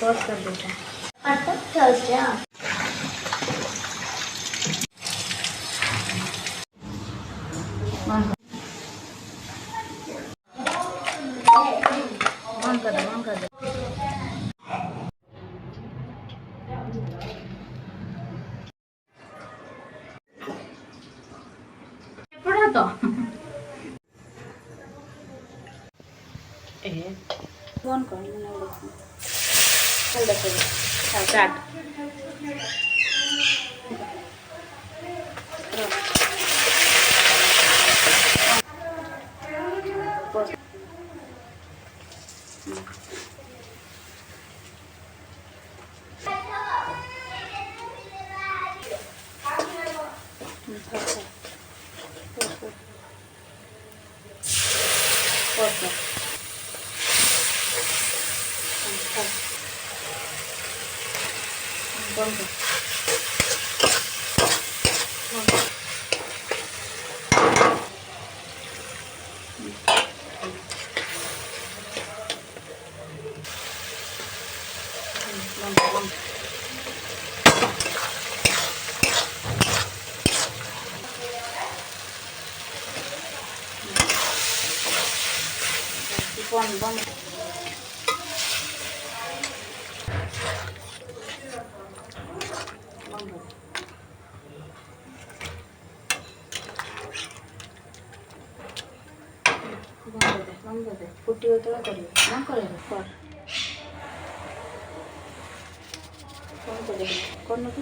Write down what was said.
Pause कर देते हैं। आता चलते हैं। ऑन कर दो, ऑन कर दो। पड़ा तो फोन कर मैंने देखो चल देखो स्टार्ट बंद बंद बंद दे फुटी हो तो कर ना करे कर कौन को दे कौन को